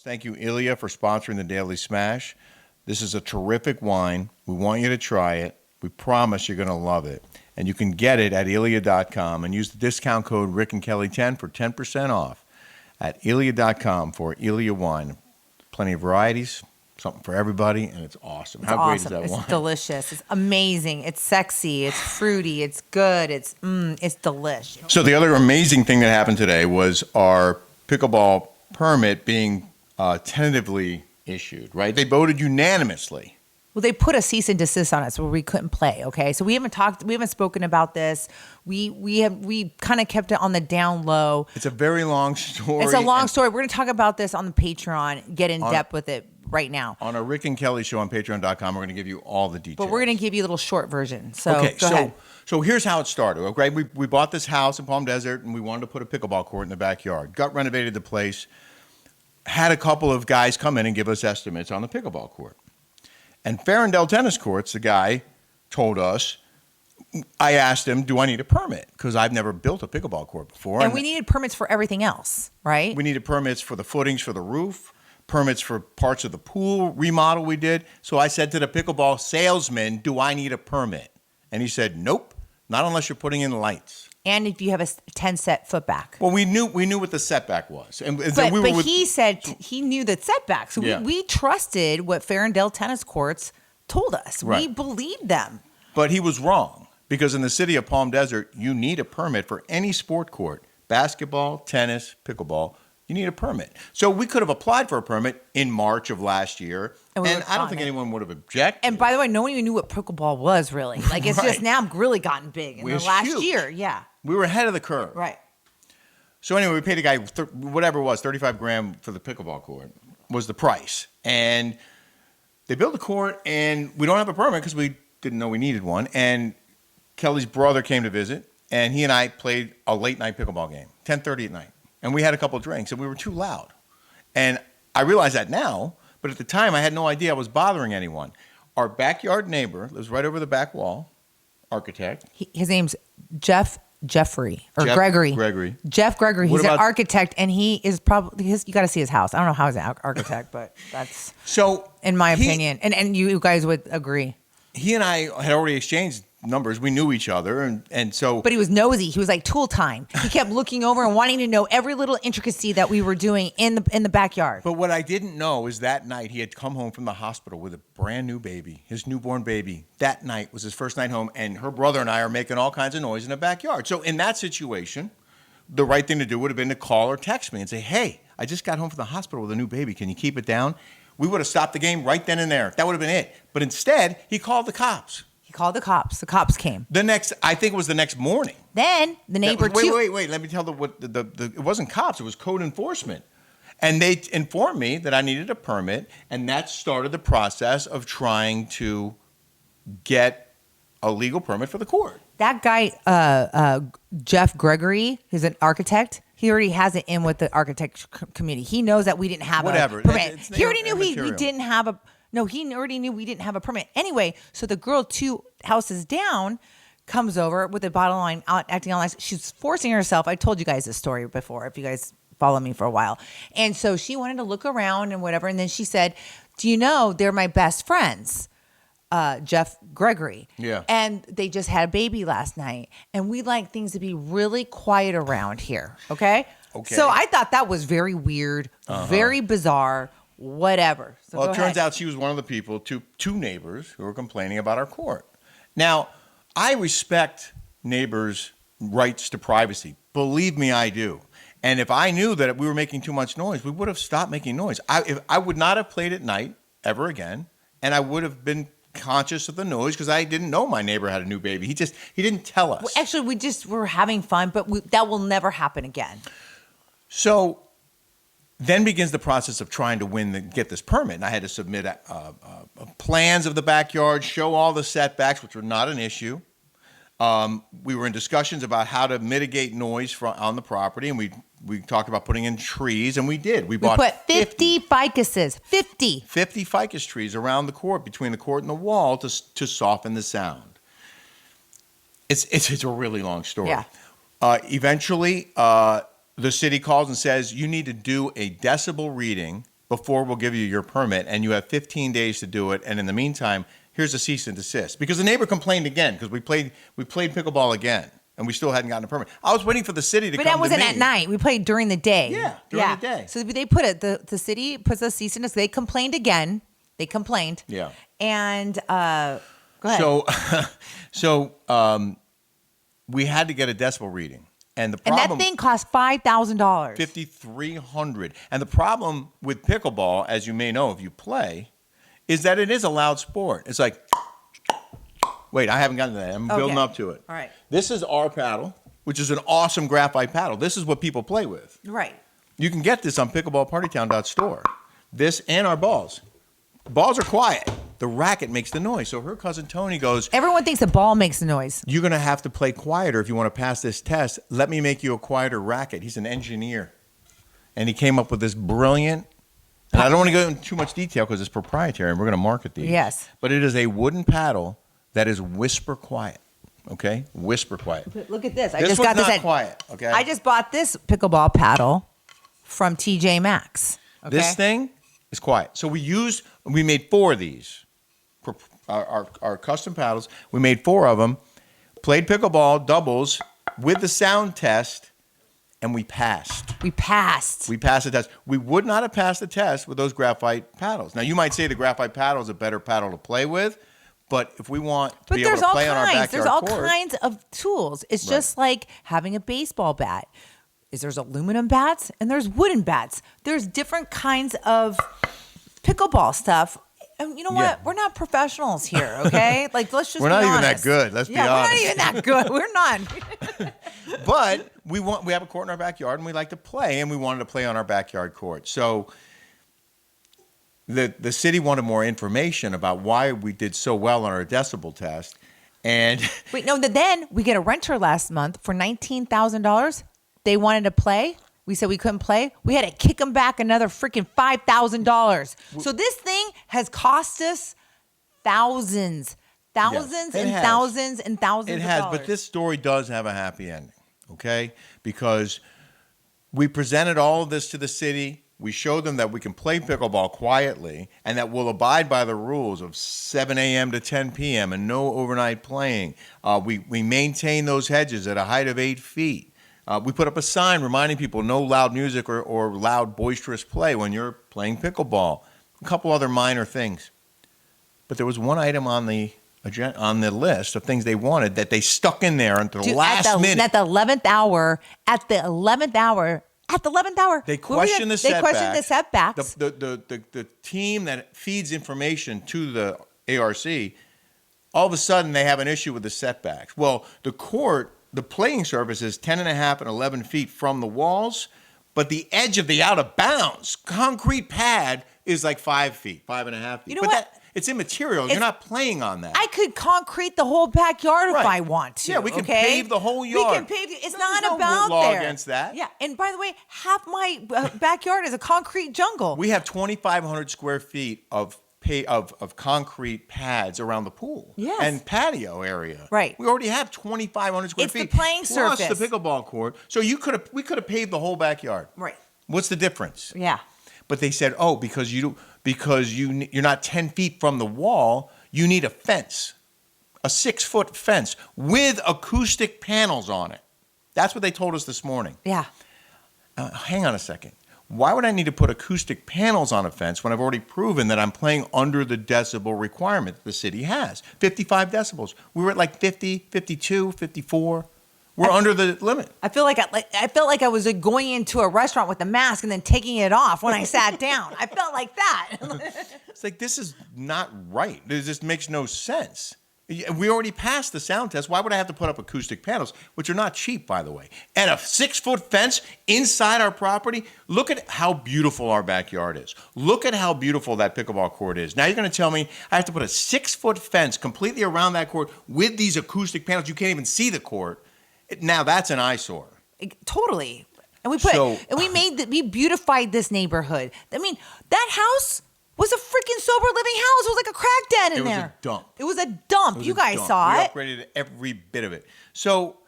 Thank you, Ilya, for sponsoring the Daily Smash. This is a terrific wine. We want you to try it. We promise you're going to love it. And you can get it at Ilya.com and use the discount code Rick and Kelly 10 for 10% off at Ilya.com for Ilya wine. Plenty of varieties, something for everybody, and it's awesome. How great is that wine? It's delicious. It's amazing. It's sexy. It's fruity. It's good. It's delicious. So the other amazing thing that happened today was our pickleball permit being tentatively issued, right? They voted unanimously. Well, they put a cease and desist on us where we couldn't play. Okay, so we haven't spoken about this. We kind of kept it on the down low. It's a very long story. It's a long story. We're going to talk about this on the Patreon. Get in depth with it right now. On a Rick and Kelly show on Patreon.com, we're going to give you all the details. But we're going to give you a little short version. So go ahead. So here's how it started. Okay, we bought this house in Palm Desert and we wanted to put a pickleball court in the backyard. Gut renovated the place. Had a couple of guys come in and give us estimates on the pickleball court. And Farendale Tennis Courts, the guy told us, I asked him, do I need a permit? Because I've never built a pickleball court before. And we needed permits for everything else, right? We needed permits for the footings for the roof, permits for parts of the pool remodel we did. So I said to the pickleball salesman, do I need a permit? And he said, nope, not unless you're putting in lights. And if you have a 10-set footback. Well, we knew what the setback was. But he said he knew the setback. So we trusted what Farendale Tennis Courts told us. Right. We believed them. But he was wrong. Because in the city of Palm Desert, you need a permit for any sport court. Basketball, tennis, pickleball. You need a permit. So we could have applied for a permit in March of last year. And I don't think anyone would have objected. And by the way, no one even knew what pickleball was really. Like it's just now really gotten big in the last year. Yeah. We were ahead of the curve. Right. So anyway, we paid a guy, whatever it was, $35,000 for the pickleball court was the price. And they built a court and we don't have a permit because we didn't know we needed one. And Kelly's brother came to visit and he and I played a late night pickleball game, 10:30 at night. And we had a couple of drinks and we were too loud. And I realize that now, but at the time I had no idea I was bothering anyone. Our backyard neighbor lives right over the back wall, architect. His name's Gregory. Jeff Gregory. He's an architect, and he is probably you got to see his house. I don't know how he's an architect, but that's so in my opinion, and you guys would agree. He and I had already exchanged numbers. We knew each other, and so. But he was nosy. He was like tool time. He kept looking over and wanting to know every little intricacy that we were doing in the backyard. But what I didn't know is that night he had come home from the hospital with a brand new baby, his newborn baby. That night was his first night home, and her brother and I are making all kinds of noise in the backyard. So in that situation, the right thing to do would have been to call or text me and say, "Hey, I just got home from the hospital with a new baby. Can you keep it down?" We would have stopped the game right then and there. That would have been it. But instead, he called the cops. He called the cops. The cops came. I think it was the next morning. Then the neighbor Wait. Let me tell it wasn't cops. It was code enforcement. And they informed me that I needed a permit. And that started the process of trying to get a legal permit for the court. That guy, Jeff Gregory, who's an architect, he already has it in with the architect community. He knows that we didn't have a permit. He already knew we didn't have a... No, he already knew we didn't have a permit. Anyway, so the girl 2 houses down comes over with a bottle line out acting all nice. She's forcing herself. I told you guys this story before, if you guys follow me for a while. And so she wanted to look around and whatever. And then she said, do you know they're my best friends, Jeff Gregory. Yeah. And they just had a baby last night. And we like things to be really quiet around here. Okay? So I thought that was very weird, very bizarre. Whatever. So well, it turns out she was one of the people, two neighbors who were complaining about our court. Now, I respect neighbors' rights to privacy. Believe me, I do. And if I knew that we were making too much noise, we would have stopped making noise. I would not have played at night ever again, and I would have been conscious of the noise because I didn't know my neighbor had a new baby. He didn't tell us. Well, actually, we just were having fun, but that will never happen again. So then begins the process of trying to get this permit. And I had to submit plans of the backyard, show all the setbacks, which were not an issue. We were in discussions about how to mitigate noise on the property, and we talked about putting in trees, and we did. We put 50 ficuses, 50 ficus trees around the court, between the court and the wall, to soften the sound. It's a really long story. Yeah. Eventually, the city calls and says, you need to do a decibel reading before we'll give you your permit, and you have 15 days to do it. And in the meantime, here's a cease and desist. Because the neighbor complained again because we played pickleball again, and we still hadn't gotten a permit. I was waiting for the city to come to me. But that wasn't at night. We played during the day. Yeah, during the day. So they put it. The city puts a cease and desist. They complained again. They complained. Yeah. And go ahead. So we had to get a decibel reading. And that thing cost $5,000. $5,300. And the problem with pickleball, as you may know if you play, is that it is a loud sport. It's like, wait, I haven't gotten to that. I'm building up to it. All right. This is our paddle, which is an awesome graphite paddle. This is what people play with. Right. You can get this on pickleballpartytown.store. This and our balls. Balls are quiet. The racket makes the noise. So her cousin Tony goes, everyone thinks the ball makes the noise. you're going to have to play quieter if you want to pass this test. Let me make you a quieter racket. He's an engineer. And he came up with this brilliant, and I don't want to go into too much detail because it's proprietary and we're going to market these. Yes. But it is a wooden paddle that is whisper quiet. Okay? Whisper quiet. Look at this. I This just one's got this not quiet. Okay? I just bought this pickleball paddle from TJ Maxx. Okay? This thing is quiet. So we made 4 of these. For our custom paddles. We made 4 of them. Played pickleball doubles with the sound test, and we passed. We passed. We passed the test. We would not have passed the test with those graphite paddles. Now, you might say the graphite paddle is a better paddle to play with, but if we want to be able to play on our backyard There's all court, kinds of tools. It's just like having a baseball bat. There's aluminum bats and there's wooden bats. There's different kinds of pickleball stuff. And you know what? We're not professionals here, okay? Like, let's just we're not be even honest. that good. Let's be honest. We're not even that good. We're not. But we have a court in our backyard, and we like to play, and we wanted to play on our backyard court. So the city wanted more information about why we did so well on our decibel test. And wait, no, then we get a renter last month for $19,000. They wanted to play. We said we couldn't play. We had to kick them back another freaking $5,000. So this thing has cost us thousands and thousands and thousands it of has, dollars. but this story does have a happy ending, okay? Because we presented all of this to the city. We showed them that we can play pickleball quietly and that we'll abide by the rules of 7 a.m. to 10 p.m. and no overnight playing. We maintain those hedges at a height of 8 feet. We put up a sign reminding people no loud music or loud boisterous play when you're playing pickleball. A couple other minor things. But there was one item on the list of things they wanted that they stuck in there until the last minute. At the 11th hour. They questioned the setbacks. They questioned the setbacks. The team that feeds information to the ARC, all of a sudden they have an issue with the setbacks. Well, the playing surface is 10 and a half and 11 feet from the walls, but the edge of the out of bounds concrete pad is like 5 feet, 5.5 feet. You know what? It's immaterial. You're not playing on that. I could concrete the whole backyard if I want to. Yeah, we can pave the whole yard. We can pave it. It's not no about law there. against that. Yeah, and by the way, half my backyard is a concrete jungle. We have 2,500 square feet of concrete pads around the pool and patio area. Right. We already have 2,500 square feet. It's the playing surface. Plus the pickleball court. So we could have paved the whole backyard. Right. What's the difference? Yeah. But they said, because you're not 10 feet from the wall, you need a fence, a 6-foot fence with acoustic panels on it. That's what they told us this morning. Yeah. Hang on a second. Why would I need to put acoustic panels on a fence when I've already proven that I'm playing under the decibel requirement that the city has? 55 decibels. We were at like 50, 52, 54. We're under the limit. I felt like I was going into a restaurant with a mask and then taking it off when I sat down. I felt like that. It's like, this is not right. This just makes no sense. We already passed the sound test. Why would I have to put up acoustic panels, which are not cheap, by the way, and a 6-foot fence inside our property? Look at how beautiful our backyard is. Look at how beautiful that pickleball court is. Now you're going to tell me I have to put a 6-foot fence completely around that court with these acoustic panels. You can't even see the court. Now that's an eyesore. Totally. And we beautified this neighborhood. I mean, that house was a freaking sober living house. It was like a crack den in there. It was a dump. It was a dump. You guys saw it. We upgraded every bit of it. So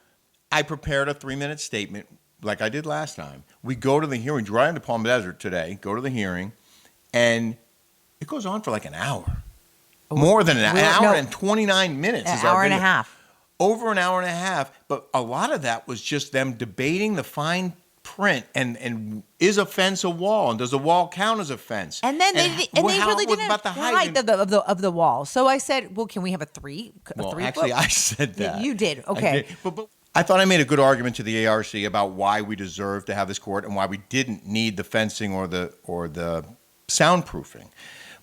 I prepared a 3-minute statement like I did last time. We go to the hearing, drive to Palm Desert today, go to the hearing, And it goes on for like an hour. More than an hour and 29 minutes. An hour and a half. Over an hour and a half. But a lot of that was just them debating the fine print and is a fence a wall, and does a wall count as a fence? And then they really didn't about the height of the wall. So I said, well, can we have a three? Actually, I said that. You did. Okay. But I thought I made a good argument to the ARC about why we deserve to have this court and why we didn't need the fencing or the soundproofing.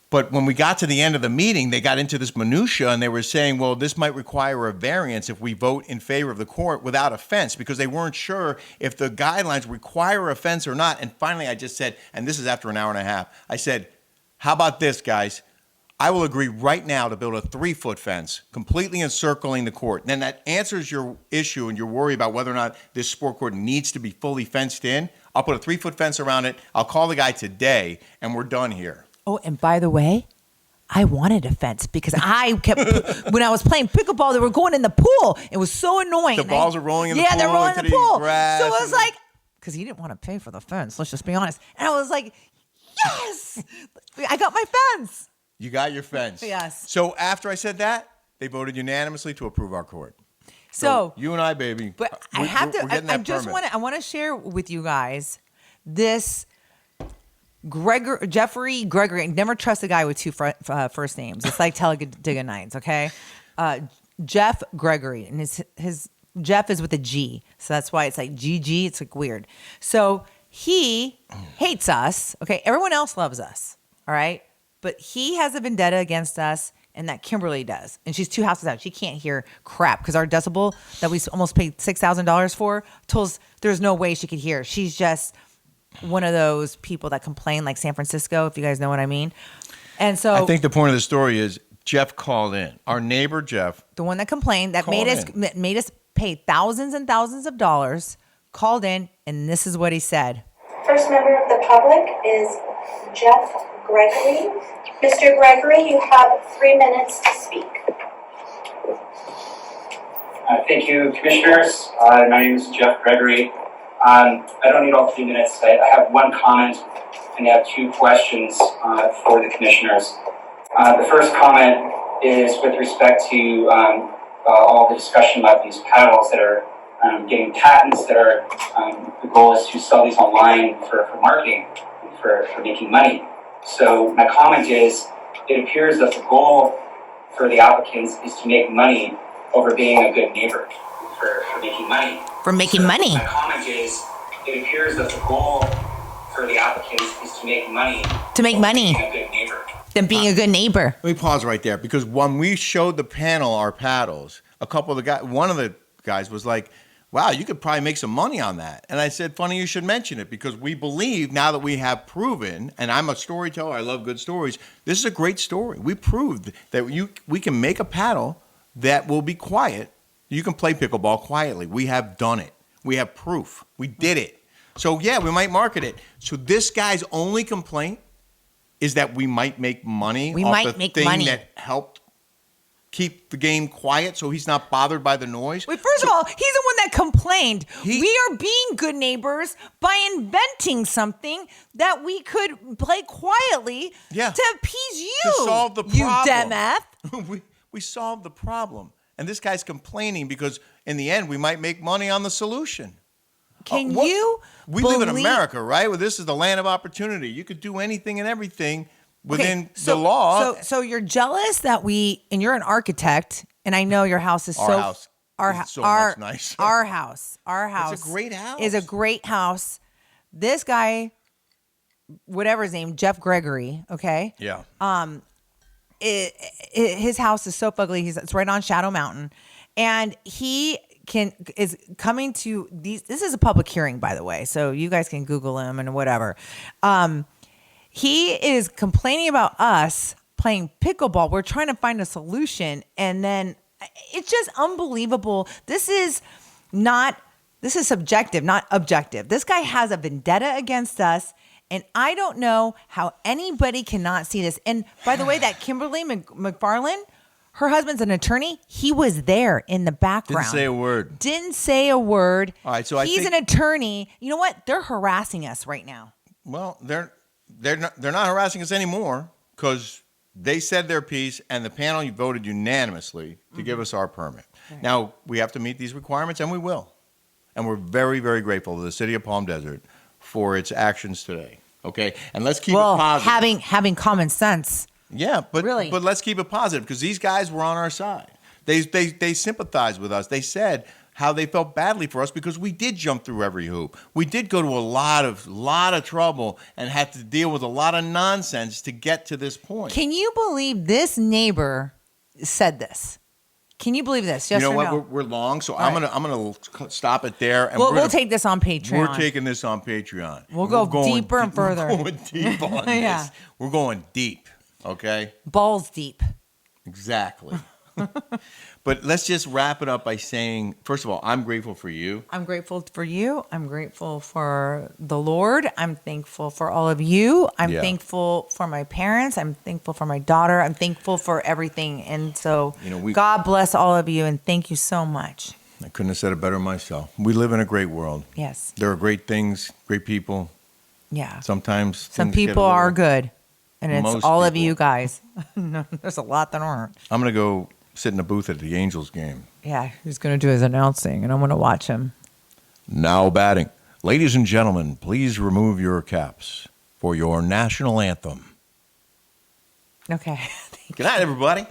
But when we got to the end of the meeting, they got into this minutia and they were saying, well, this might require a variance if we vote in favor of the court without a fence, because they weren't sure if the guidelines require a fence or not. And finally, I just said, and this is after an hour and a half, I said, how about this, guys? I will agree right now to build a 3-foot fence completely encircling the court. Then that answers your issue and your worry about whether or not this sport court needs to be fully fenced in. I'll put a 3-foot fence around it. I'll call the guy today, and we're done here. Oh, and by the way, I wanted a fence because I kept, when I was playing pickleball, they were going in the pool. It was so annoying. The balls are rolling in the pool. Yeah, they're rolling in the pool. Grass so I was like, because he didn't want to pay for the fence, let's just be honest. And I was like, yes, I got my fence. You got your fence. Yes. So after I said that, they voted unanimously to approve our court. So you and I, baby. But I have to, I want to share with you guys this Jeffrey Gregory. I never trust a guy with two first names. It's like Talladega Nights, okay? Jeff Gregory, and his Jeff is with a G, so that's why it's like GG. It's like weird. So he hates us, okay? Everyone else loves us, all right? But he has a vendetta against us, and that Kimberly does. And she's 2 houses out. She can't hear crap because our decibel that we almost paid $6,000 for told us there's no way she could hear. She's just one of those people that complain, like San Francisco, if you guys know what I mean. And so I think the point of the story is Jeff called in. Our neighbor Jeff, the one that complained, that made us pay thousands and thousands of dollars, called in, and this is what he said. First member of the public is Jeff Gregory. Mr. Gregory, you have 3 minutes to speak. Thank you, commissioners. My name is Jeff Gregory. I don't need all 3 minutes. I have one comment and I have 2 questions for the commissioners. The first comment is with respect to all the discussion about these paddles that are getting patents that are, the goal is to sell these online for marketing, for making money. So my comment is, it appears that the goal for the applicants is to make money over being a good neighbor, for making money. For making money. My comment is, it appears that the goal for the applicants is to make money. To make money. Being a good neighbor. Than being a good neighbor. Let me pause right there, because when we showed the panel our paddles, one of the guys was like, wow, you could probably make some money on that. And I said, funny you should mention it, because we believe now that we have proven, and I'm a storyteller, I love good stories, this is a great story. We proved that we can make a paddle that will be quiet. You can play pickleball quietly. We have done it. We have proof. We did it. So yeah, we might market it. So this guy's only complaint is that we might make money off the thing that helped keep the game quiet, so he's not bothered by the noise. Wait, first of all, he's the one that complained. We are being good neighbors by inventing something that we could play quietly to appease you. To solve the problem. You damn F. We solved the problem. And this guy's complaining because in the end, we might make money on the solution. We live in America, right? Well, this is the land of opportunity. You could do anything and everything within the law. So you're jealous that and you're an architect, and I know your house is much nicer. Our house. It's a great house. Is a great house. This guy, whatever his name, Jeff Gregory, okay? Yeah. His house is so ugly. It's right on Shadow Mountain, and he is coming to these. This is a public hearing, by the way, so you guys can Google him and whatever. He is complaining about us playing pickleball. We're trying to find a solution, and then it's just unbelievable. This is subjective, not objective. This guy has a vendetta against us, and I don't know how anybody cannot see this. And by the way, that Kimberly McFarland, her husband's an attorney. He was there in the background. Didn't say a word. All right, so he's an attorney. You know what? They're harassing us right now. Well, they're not harassing us anymore because they said their piece and the panel voted unanimously to give us our permit. Right. Now, we have to meet these requirements, and we will. And we're very, very grateful to the city of Palm Desert for its actions today. Okay? And let's keep it positive. Having common sense. Yeah, but really, but let's keep it positive because these guys were on our side. They sympathized with us. They said how they felt badly for us because we did jump through every hoop. We did go to a lot of trouble and had to deal with a lot of nonsense to get to this point. Can you believe this neighbor said this? Can you believe this? Yes, you know or what? no? We're long, so All I'm right. gonna stop it there. And we'll take this on Patreon. We're taking this on Patreon. We'll go deeper and further. We're going deep on Yeah. this. We're going deep. Okay. Balls deep. Exactly. But let's just wrap it up by saying, first of all, I'm grateful for you. I'm grateful for you. I'm grateful for the Lord. I'm thankful for all of you. I'm thankful for my parents. I'm thankful for my daughter. I'm thankful for everything. And so God bless all of you and thank you so much. I couldn't have said it better myself. We live in a great world. Yes. There are great things, great people. Yeah. Sometimes some people are good. And it's all of you guys. No, there's a lot that aren't. I'm going to go sit in a booth at the Angels game. Yeah, he's going to do his announcing, and I'm going to watch him. Now batting. Ladies and gentlemen, please remove your caps for your national anthem. Okay. Good night, everybody.